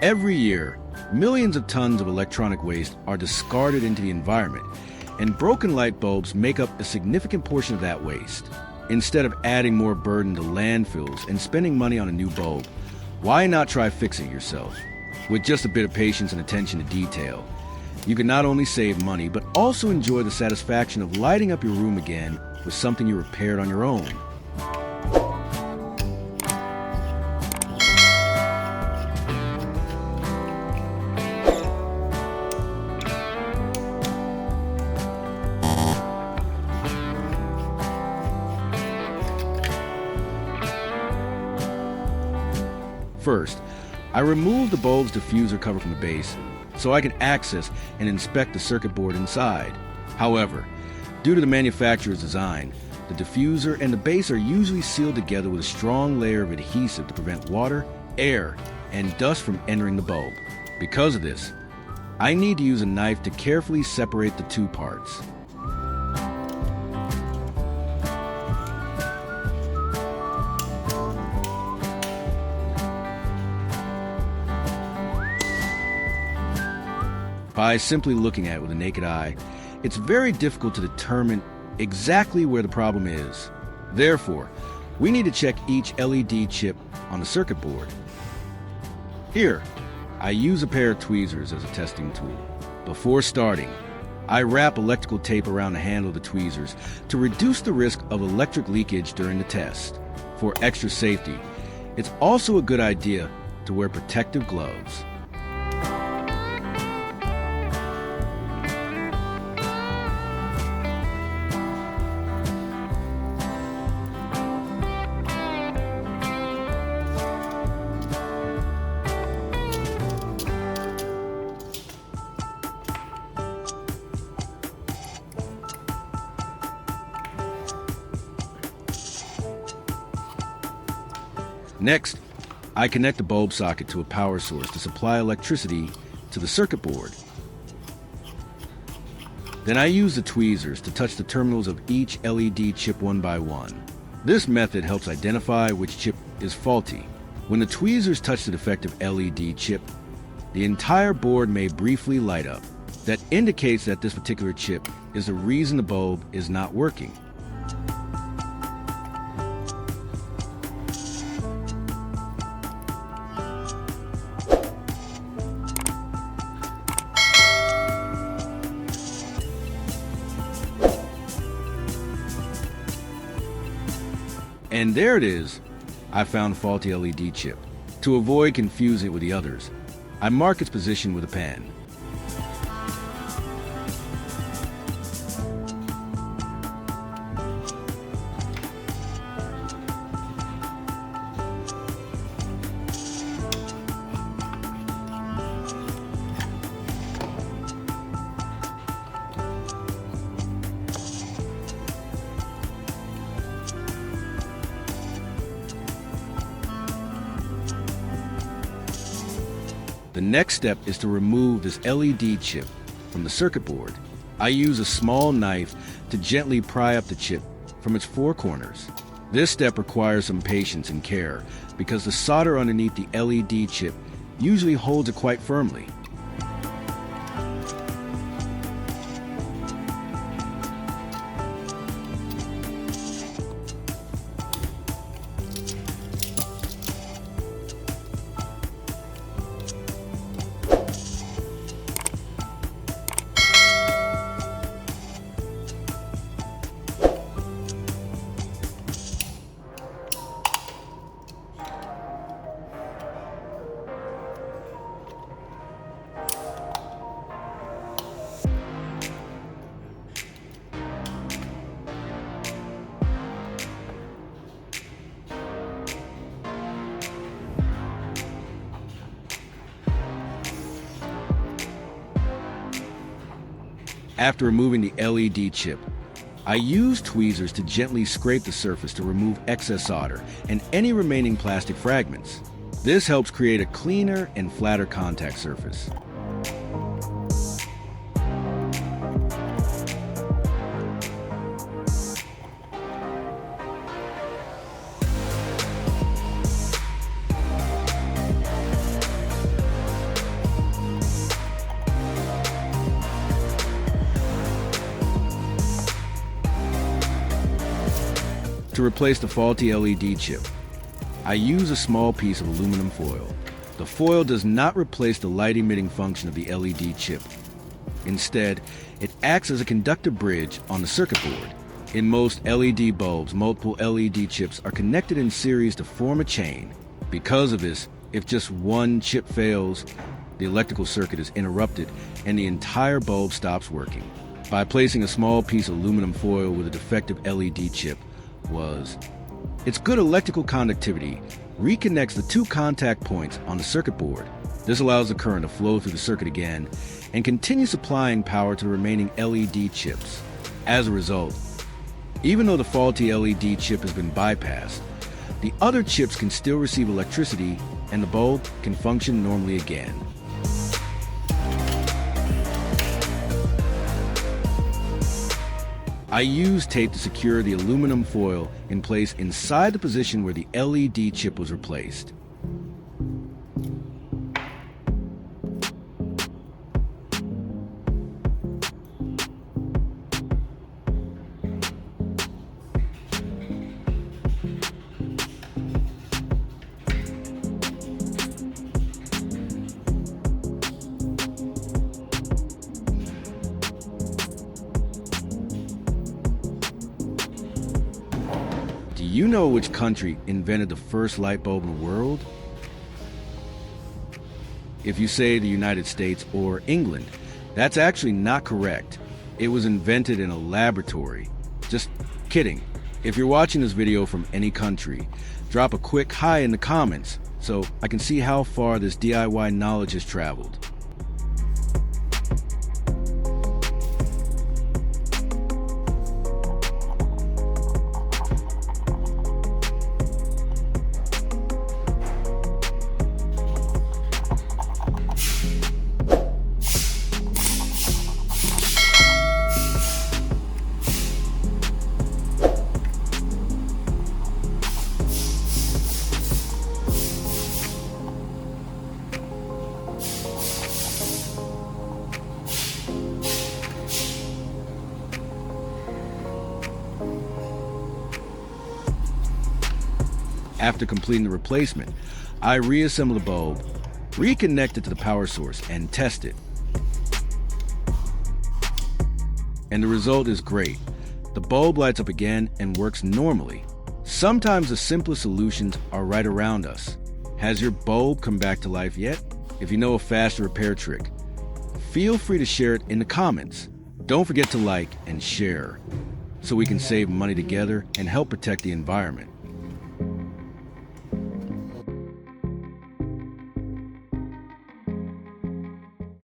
Every year, millions of tons of electronic waste are discarded into the environment, and broken light bulbs make up a significant portion of that waste. Instead of adding more burden to landfills and spending money on a new bulb, why not try fixing it yourself? With just a bit of patience and attention to detail, you can not only save money, but also enjoy the satisfaction of lighting up your room again with something you repaired on your own. First, I remove the bulb's diffuser cover from the base so I can access and inspect the circuit board inside. However, due to the manufacturer's design, the diffuser and the base are usually sealed together with a strong layer of adhesive to prevent water, air, and dust from entering the bulb. Because of this, I need to use a knife to carefully separate the two parts. By simply looking at it with the naked eye, it's very difficult to determine exactly where the problem is. Therefore, we need to check each LED chip on the circuit board. Here, I use a pair of tweezers as a testing tool. Before starting, I wrap electrical tape around the handle of the tweezers to reduce the risk of electric leakage during the test. For extra safety, it's also a good idea to wear protective gloves. Next, I connect the bulb socket to a power source to supply electricity to the circuit board. Then I use the tweezers to touch the terminals of each LED chip one by one. This method helps identify which chip is faulty. When the tweezers touch the defective LED chip, the entire board may briefly light up. That indicates that this particular chip is the reason the bulb is not working. And there it is. I found a faulty LED chip. To avoid confusing it with the others, I mark its position with a pen. The next step is to remove this LED chip from the circuit board. I use a small knife to gently pry up the chip from its four corners. This step requires some patience and care because the solder underneath the LED chip usually holds it quite firmly. After removing the LED chip, I use tweezers to gently scrape the surface to remove excess solder and any remaining plastic fragments. This helps create a cleaner and flatter contact surface. To replace the faulty LED chip, I use a small piece of aluminum foil. The foil does not replace the light-emitting function of the LED chip. Instead, it acts as a conductive bridge on the circuit board. In most LED bulbs, multiple LED chips are connected in series to form a chain. Because of this, if just one chip fails, the electrical circuit is interrupted and the entire bulb stops working. By placing a small piece of aluminum foil with a defective LED chip, its good electrical conductivity reconnects the two contact points on the circuit board. This allows the current to flow through the circuit again and continue supplying power to the remaining LED chips. As a result, even though the faulty LED chip has been bypassed, the other chips can still receive electricity and the bulb can function normally again. I use tape to secure the aluminum foil in place inside the position where the LED chip was replaced. Do you know which country invented the first light bulb in the world? If you say the United States or England, that's actually not correct. It was invented in a laboratory. Just kidding. If you're watching this video from any country, drop a quick hi in the comments so I can see how far this DIY knowledge has traveled. After completing the replacement, I reassemble the bulb, reconnect it to the power source, and test it. And the result is great. The bulb lights up again and works normally. Sometimes the simplest solutions are right around us. Has your bulb come back to life yet? If you know a fast repair trick, feel free to share it in the comments. Don't forget to like and share so we can save money together and help protect the environment.